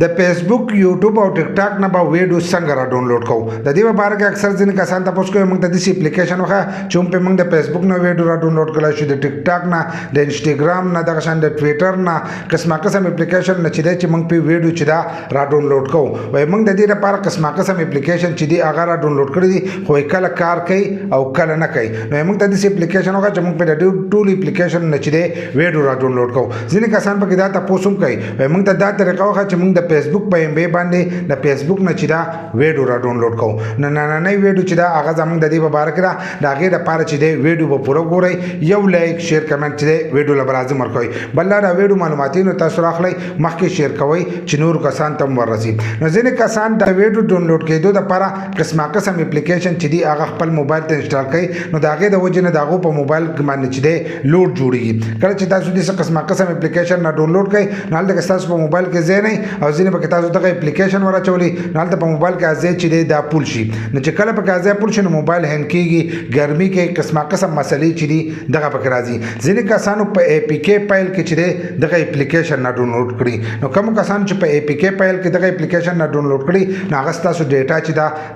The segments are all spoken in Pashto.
د فیسبوک یوټیوب او ټیک ټاک نه به ویډیو څنګه را ډاونلوډ کوو. د دې لپاره کې اکثر ځینې کسان تاسو کوی موږ ته د اپلیکیشن وخه چې هم په موږ د فیسبوک نه ویډیو را ډاونلوډ کړای شي، د ټیک ټاک نه، د انسټاګرام نه، دغه شان د ټویټر نه، قسمه قسم اپلیکیشن نه چې موږ په ویډیو چې دا را ډاونلوډ کوو. وای موږ د دې لپاره قسمه قسم اپلیکیشن چې دی هغه را ډاونلوډ کړی دي، خو کله کار کوي او کله نه کوي. نو موږ ته د اپلیکیشن وخه چې موږ په د ټول اپلیکیشن نه چې ویډیو را ډاونلوډ کوو. ځینې کسان په کې دا تاسو هم کوي، وای موږ ته دا طریقه وخه چې موږ د فیسبوک په ایم بی باندې د فیسبوک نه چې دا ویډیو را ډاونلوډ کوو. نه ویډیو چې دا هغه زموږ د دې په باره کې دا د هغې لپاره چې دی ویډیو به پوره ګورئ، یو لایک شیر کمنټ چې دی ویډیو له لازم ورکوئ. بل دا ویډیو معلوماتي نو تاسو راخلئ مخکې شیر کوئ چې نور کسان ته هم ورسي. نو ځینې کسان د ویډیو ډاونلوډ کېدو لپاره قسمه قسم اپلیکیشن چې دی هغه خپل موبایل ته انسټال کوي. نو د هغې د وجې نه د هغو په موبایل باندې چې دی لوډ جوړېږي. کله چې تاسو داسې قسمه قسم اپلیکیشن نه ډاونلوډ کړئ نو هلته ستاسو په موبایل کې ځای نه او ځینې پکې تاسو دغه اپلیکیشن ورچولي نو هلته په موبایل کې ځای چې دی دا پول شي. نو چې کله پکې ځای پول شي نو موبایل هینګ کېږي، ګرمي کې قسمه قسم مسلې چې دي دغه پکې راځي. ځینې کسانو په اے پی کې فایل کې چې دی دغه اپلیکیشن نه ډاونلوډ کړي. نو کوم کسان چې په اے پی کې فایل کې دغه اپلیکیشن نه ډاونلوډ کړي نو هغه ستاسو ډیټا چې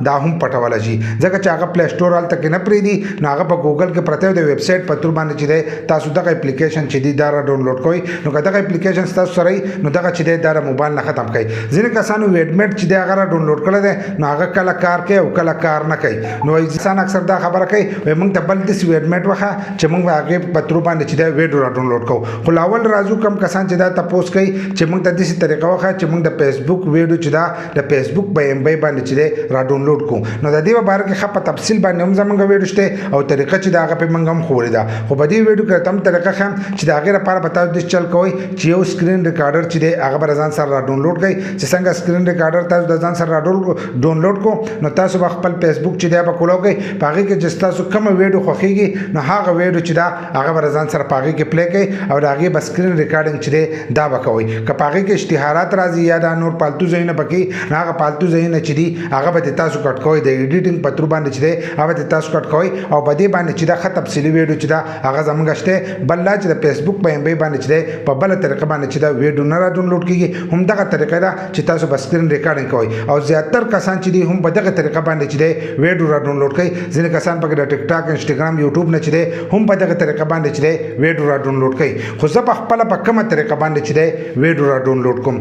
دا هم پټولی شي، ځکه چې هغه پلی سټور هلته کې نه پرېږدي. نو هغه په ګوګل کې پرته د ویب سایټ په تور باندې چې دی تاسو دغه اپلیکیشن چې دی دا را ډاونلوډ کوئ. نو که دغه اپلیکیشن ستاسو سره نو دغه چې دی دا موبایل نه ختم کوي. ځینې کسانو ویډمیټ چې دی هغه را ډاونلوډ کړی دی نو هغه کله کار کوي او کله کار نه کوي. نو انسان اکثر دا خبره کوي وایي موږ ته بل داسې ویډمیټ وخه چې موږ به هغې په ترو باندې چې دی ویډیو را ډاونلوډ کوو. خو لاول راځو کم کسان چې دا تپوس کوي چې موږ ته داسې طریقه وخه چې موږ د فیسبوک ویډیو چې دا د فیسبوک په ایم بی باندې چې دی را ډاونلوډ کوو. نو د دې په باره کې ښه په تفصیل باندې هم زموږ ویډیو شته او طریقه چې د هغه په موږ هم ښوولې ده. خو په دې ویډیو کې هم طریقه ښیم چې د هغې لپاره به تاسو داسې چل کوئ چې یو سکرین ریکارډر چې دی هغه به ځان سره را ډاونلوډ کړئ. چې څنګه سکرین ریکارډر تاسو د ځان سره را ډاونلوډ کړو نو تاسو به خپل فیسبوک چې دی به کولاو کوئ، په هغې کې چې تاسو کومه ویډیو خوښېږي نو هغه ویډیو چې دا هغه به ځان سره په هغې کې پلی کوئ او د هغې به سکرین ریکارډینګ چې دی دا به کوئ. که په هغې کې اشتهارات راځي یا دا نور پالتو ځایونه پکې نو هغه پالتو ځایونه چې دي هغه به تاسو کټ کوئ. د ایډیټینګ په تور باندې چې دی هغه به تاسو کټ کوئ او په دې باندې چې دا ښه تفصیلي ویډیو چې دا هغه زموږ شته. بل دا چې د فیسبوک په ایم بی باندې چې دی په بله طریقه باندې چې دا ویډیو نه را ډاونلوډ کېږي هم دغه طریقه ده چې تاسو به سکرین ریکارډینګ کوئ. او زیاتر کسان چې دي هم په دغه طریقه باندې چې دی ویډیو را ډاونلوډ کوي. ځینې کسان پکې د ټیک ټاک، انسټاګرام، یوټیوب نه چې دی هم په دغه طریقه باندې چې دی ویډیو را ډاونلوډ کوي. خو زه په خپله په کومه طریقه باندې چې دی ویډیو را ډاونلوډ کوم،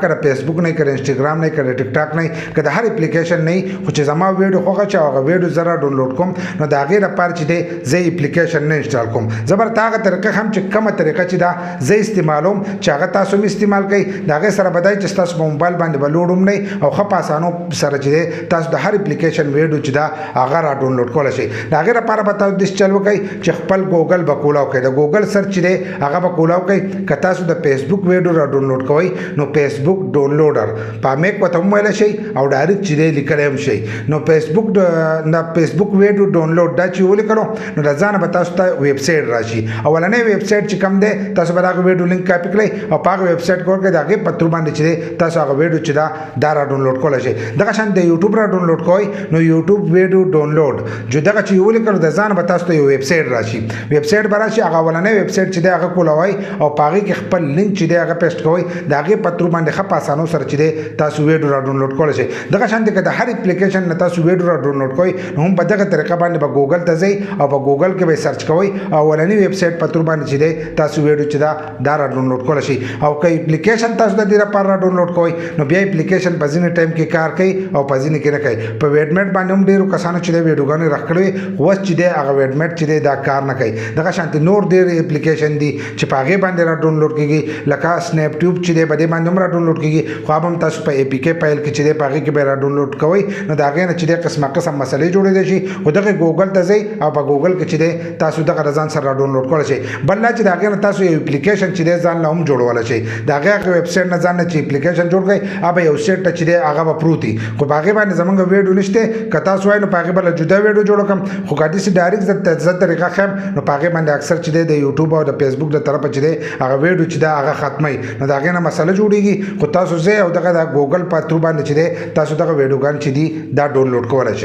که د فیسبوک نه، که د انسټاګرام نه، که د ټیک ټاک نه، که د هر اپلیکیشن نه، خو چې زما ویډیو خوښه چې هغه ویډیو زه را ډاونلوډ کوم نو د هغې لپاره چې دی زه اپلیکیشن نه انسټال کوم. زه به درته هغه طریقه ښیم چې کومه طریقه چې دا زه استعمالوم چې هغه تاسو هم استعمال کوئ. د هغې سره به دا چې ستاسو په موبایل باندې به لوډ هم نه او ښه په اسانو سره چې دی تاسو د هر اپلیکیشن ویډیو چې دا هغه را ډاونلوډ کولی شئ. د هغې لپاره به تاسو داسې چل وکئ چې خپل ګوګل به کولاو کړئ. د ګوګل سرچ چې دی هغه به کولاو کړئ. که تاسو د فیسبوک ویډیو را ډاونلوډ کوئ نو فیسبوک ډاونلوډر په میک ورته هم ویلی شئ او ډایرکټ چې دی لیکلی هم شئ. نو فیسبوک ویډیو ډاونلوډ دا چې ولیکلو نو د ځانه به تاسو ته ویب سایټ راشي. اولنی ویب سایټ چې کوم دی تاسو به د هغه ویډیو لینک کاپي کړئ او په هغه ویب سایټ کې ورکړئ. د هغې په تور باندې چې دی تاسو هغه ویډیو چې دا را ډاونلوډ کولی شئ. دغه شان د یوټیوب را ډاونلوډ کوئ نو یوټیوب ویډیو ډاونلوډ جو دغه چې ولیکلو د ځانه به تاسو ته یو ویب سایټ راشي. ویب سایټ به راشي، هغه اولنی ویب سایټ چې دی هغه کولاوئ او په هغې کې خپل لینک چې دی هغه پیسټ کوئ. د هغې په تور باندې ښه په اسانو سره چې دی تاسو ویډیو را ډاونلوډ کولی شئ. دغه شان دی که د هر اپلیکیشن نه تاسو ویډیو را ډاونلوډ کوئ نو هم په دغه طریقه باندې به ګوګل ته ځئ او په ګوګل کې به سرچ کوئ او اولنی ویب سایټ په تور باندې چې دی تاسو ویډیو چې دا را ډاونلوډ کولی شئ. او که اپلیکیشن تاسو د دې لپاره را ډاونلوډ کوئ نو بیا اپلیکیشن په ځینې ټایم کې کار کوي او په ځینې کې نه کوي. په ویډمیټ باندې هم ډېرو کسانو چې دی ویډیوګانې راخ کړې وي، اوس چې دی هغه ویډمیټ چې دی دا کار نه کوي. دغه شانتې نور ډېر اپلیکیشن دي چې په هغې باندې را ډاونلوډ کېږي، لکه سنیپ ټیوب چې دی په دې باندې هم را ډاونلوډ کېږي. خو هغه هم تاسو په اے پی کې فایل کې چې دی په هغې کې به را ډاونلوډ کوئ نو د هغې نه چې دی قسمه قسم مسلې جوړېدی شي. خو دغه ګوګل ته ځئ او په ګوګل کې چې دی تاسو دغه د ځان سره را ډاونلوډ کولی شئ. بل دا چې د هغې نه تاسو یو اپلیکیشن چې دی ځان له هم جوړولی شئ. د هغې ویب سایټ نه ځان نه چې اپلیکیشن جوړ کړئ هغه یو سیټ ته چې دی هغه به پروت وي. خو په هغې باندې زموږ ویډیو نشته. که تاسو وایئ نو په هغې به له جدا ویډیو جوړ کړم. خو که داسې ډایرکټ زه طریقه ښیم نو په هغې باندې اکثر چې دی د یوټیوب او د فیسبوک د طرفه چې دی هغه ویډیو چې دی هغه ختموي نو د هغې نه مسله جوړېږي. خو تاسو ځئ او دغه د ګوګل په ترو باندې چې دی تاسو دغه ویډیوګان چې دي دا ډاونلوډ کولی شئ.